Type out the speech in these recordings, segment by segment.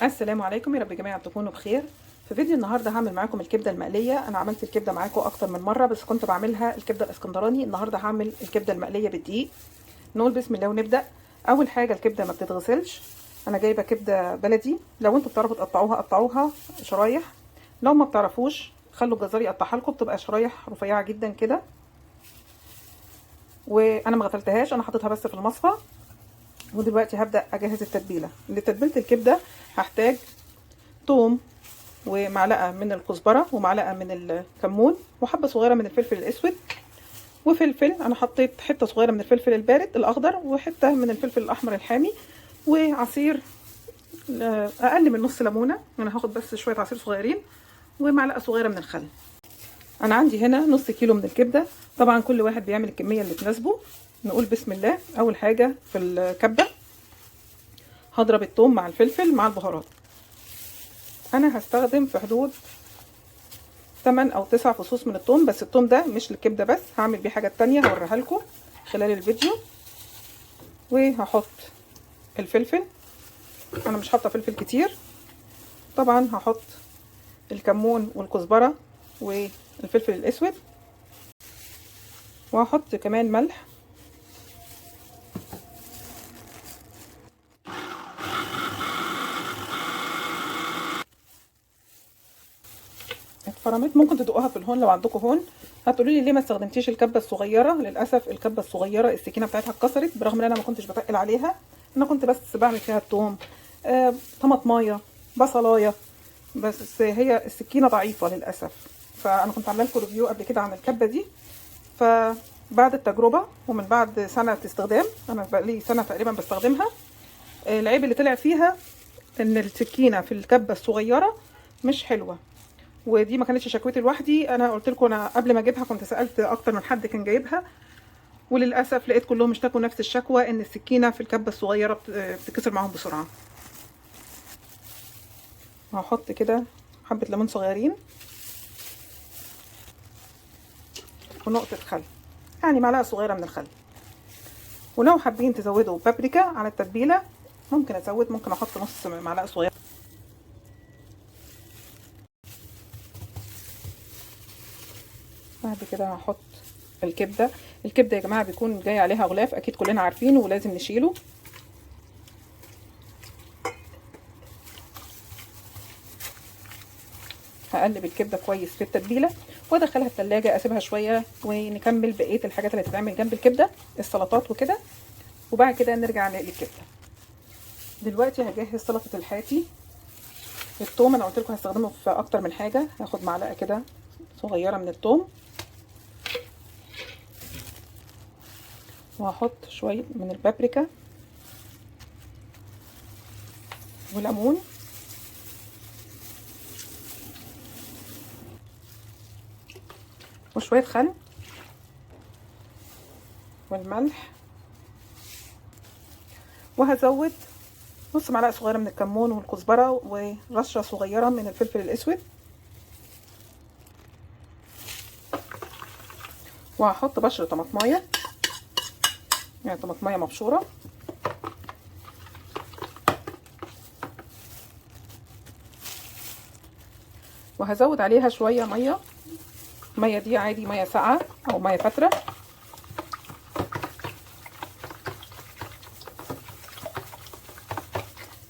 السلام عليكم، يا رب جميعا تكونوا بخير. في فيديو النهارده هعمل معاكم الكبده المقليه. انا عملت الكبده معاكم اكتر من مره، بس كنت بعملها الكبده الاسكندراني. النهارده هعمل الكبده المقليه بالدقيق. نقول بسم الله ونبدا. اول حاجه الكبده ما بتتغسلش. انا جايبه كبده بلدي، لو انتوا بتعرفوا تقطعوها قطعوها شرايح، لو ما بتعرفوش خلوا الجزار يقطعها لكم، بتبقى شرايح رفيعه جدا كده. وانا ما غسلتهاش، انا حطيتها بس في المصفى. ودلوقتي هبدا اجهز التتبيله. لتتبيله الكبده هحتاج توم، ومعلقه من الكزبره، ومعلقه من الكمون، وحبه صغيره من الفلفل الاسود، وفلفل. انا حطيت حته صغيره من الفلفل البارد الاخضر، وحته من الفلفل الاحمر الحامي، وعصير اقل من نص ليمونه. انا هاخد بس شويه عصير صغيرين، ومعلقه صغيره من الخل. انا عندي هنا نص كيلو من الكبده. طبعا كل واحد بيعمل الكميه اللي تناسبه. نقول بسم الله. اول حاجه في الكبه هضرب الثوم مع الفلفل مع البهارات. انا هستخدم في حدود 8 أو 9 فصوص من الثوم، بس الثوم ده مش للكبده بس، هعمل بيه حاجات تانية هوريها لكم خلال الفيديو. وهحط الفلفل، انا مش حاطه فلفل كتير. طبعا هحط الكمون والكزبره والفلفل الاسود، وهحط كمان ملح. اتفرمت. ممكن تدوقوها في الهون لو عندكم هون. هتقولوا لي ليه ما استخدمتيش الكبه الصغيره؟ للاسف الكبه الصغيره السكينه بتاعتها اتكسرت، برغم ان انا ما كنتش بتقل عليها. انا كنت بس بعمل فيها الثوم، طماطمايه، بصلايه، بس هي السكينه ضعيفه للاسف. فانا كنت عامله لكم ريفيو قبل كده عن الكبه دي. فبعد التجربه ومن بعد سنه استخدام، انا بقالي سنه تقريبا بستخدمها، العيب اللي طلع فيها ان السكينه في الكبه الصغيره مش حلوه. ودي ما كانتش شكوتي لوحدي، انا قلت لكم انا قبل ما اجيبها كنت سالت اكتر من حد كان جايبها، وللاسف لقيت كلهم اشتكوا نفس الشكوى، ان السكينه في الكبه الصغيره بتتكسر معاهم بسرعه. هحط كده حبه ليمون صغيرين ونقطه خل، يعني معلقه صغيره من الخل. ولو حابين تزودوا بابريكا على التتبيله ممكن ازود، ممكن احط نص معلقه صغيره. بعد كده هحط الكبده. الكبده يا جماعه بيكون جاي عليها غلاف، اكيد كلنا عارفينه ولازم نشيله. هقلب الكبده كويس في التتبيله وادخلها التلاجة اسيبها شويه، ونكمل بقيه الحاجات اللي هتتعمل جنب الكبده، السلطات وكده، وبعد كده نرجع نقلي الكبده. دلوقتي هجهز سلطه الحاتي. الثوم انا قلت لكم هستخدمه في اكتر من حاجه. هاخد معلقه كده صغيره من الثوم، وهحط شويه من البابريكا وليمون وشويه خل والملح، وهزود نص معلقه صغيره من الكمون والكزبره ورشه صغيره من الفلفل الاسود، وهحط بشر طماطمايه، يعني طماطمايه مبشوره، وهزود عليها شويه ميه. الميه دي عادي ميه ساقعه او ميه فتره.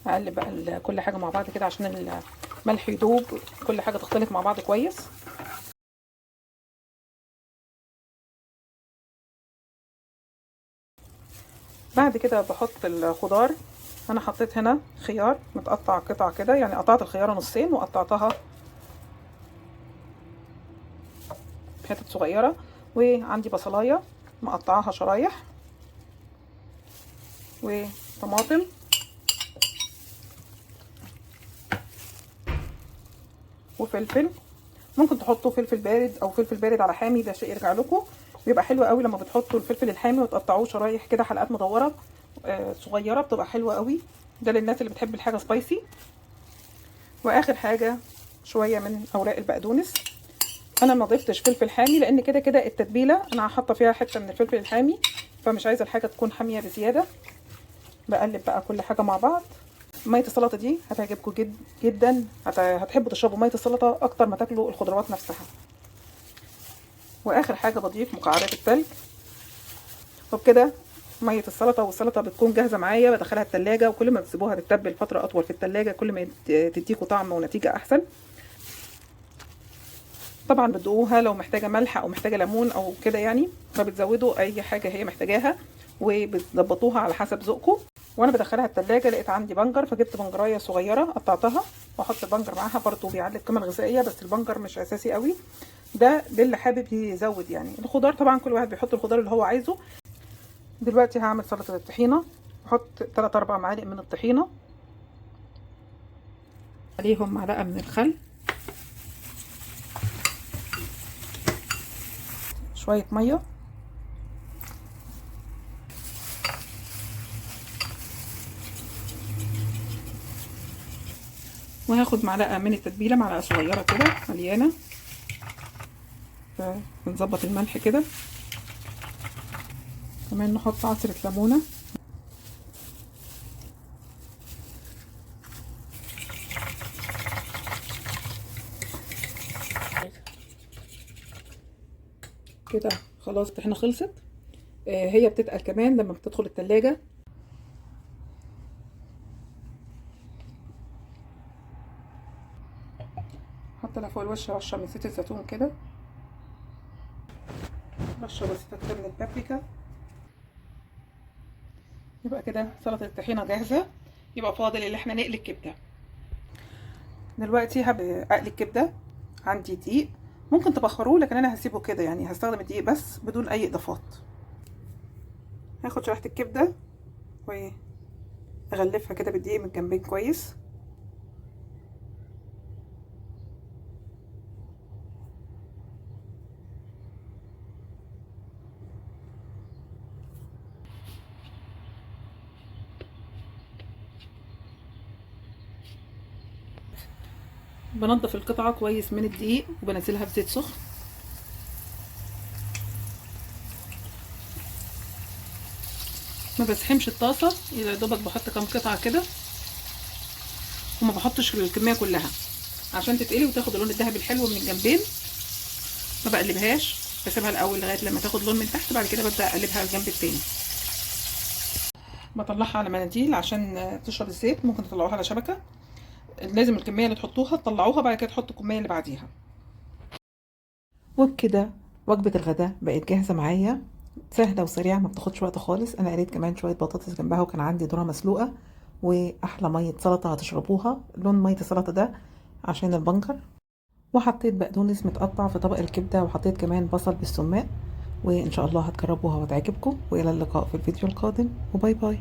هقلب بقى كل حاجه مع بعض كده عشان الملح يدوب، كل حاجه تختلط مع بعض كويس. بعد كده بحط الخضار. انا حطيت هنا خيار متقطع قطع كده، يعني قطعت الخياره نصين وقطعتها حتت صغيره. وعندي بصلايه مقطعاها شرايح، وطماطم، وفلفل. ممكن تحطوا فلفل بارد او فلفل بارد على حامي، ده شيء يرجع لكم. بيبقى حلو قوي لما بتحطوا الفلفل الحامي وتقطعوه شرايح كده، حلقات مدوره صغيره، بتبقى حلوه قوي. ده للناس اللي بتحب الحاجه سبايسي. واخر حاجه شويه من اوراق البقدونس. انا ما ضفتش فلفل حامي لان كده كده التتبيله انا حاطه فيها حته من الفلفل الحامي، فمش عايزه الحاجه تكون حاميه بزياده. بقلب بقى كل حاجه مع بعض. ميه السلطه دي هتعجبكم جدا. هتحبوا تشربوا ميه السلطه اكتر ما تاكلوا الخضروات نفسها. واخر حاجه بضيف مكعبات التلج. وبكده ميه السلطه والسلطه بتكون جاهزه معايا. بدخلها التلاجة، وكل ما بتسيبوها تتبل فتره اطول في التلاجة كل ما تديكوا طعم ونتيجه احسن. طبعا بتدوقوها لو محتاجه ملح او محتاجه ليمون او كده يعني، فبتزودوا اي حاجه هي محتاجاها وبتظبطوها على حسب ذوقكم. وانا بدخلها التلاجة لقيت عندي بنجر، فجبت بنجرايه صغيره قطعتها واحط البنجر معاها. برضو بيعلي القيمه الغذائيه، بس البنجر مش اساسي قوي، ده للي حابب يزود يعني. الخضار طبعا كل واحد بيحط الخضار اللي هو عايزه. دلوقتي هعمل سلطه الطحينه. احط 3-4 معالق من الطحينه، عليهم معلقه من الخل، شويه ميه، وهاخد معلقه من التتبيله، معلقه صغيره كده مليانه. بنظبط الملح كده. كمان نحط عصره ليمونه، كده خلاص الطحينه خلصت. هي بتتقل كمان لما بتدخل التلاجة. حط لها فوق الوش رشه من زيت الزيتون كده، رشه بسيطه كده من البابريكا. يبقى كده سلطه الطحينه جاهزه. يبقى فاضل اللي احنا نقلي الكبده. دلوقتي هقلي الكبده. عندي دقيق، ممكن تبخروه لكن انا هسيبه كده يعني، هستخدم الدقيق بس بدون اي اضافات. هاخد شريحه الكبده واغلفها كده بالدقيق من الجنبين كويس. بنضف القطعه كويس من الدقيق وبنزلها في زيت سخن. ما بزحمش الطاسه، يا دوبك بحط كام قطعه كده وما بحطش الكميه كلها عشان تتقلي وتاخد اللون الذهبي الحلو من الجنبين. ما بقلبهاش، بسيبها الاول لغايه لما تاخد لون من تحت، بعد كده ببدا اقلبها على الجنب التاني. بطلعها على مناديل عشان تشرب الزيت. ممكن تطلعوها على شبكه. لازم الكميه اللي تحطوها تطلعوها، بعد كده تحطوا الكميه اللي بعديها. وبكده وجبه الغداء بقت جاهزه معايا، سهله وسريعه، ما بتاخدش وقت خالص. انا قريت كمان شويه بطاطس جنبها، وكان عندي ذره مسلوقه، واحلى ميه سلطه هتشربوها. لون ميه السلطه ده عشان البنجر. وحطيت بقدونس متقطع في طبق الكبده، وحطيت كمان بصل بالسماق. وان شاء الله هتجربوها وتعجبكم. والى اللقاء في الفيديو القادم، وباي باي.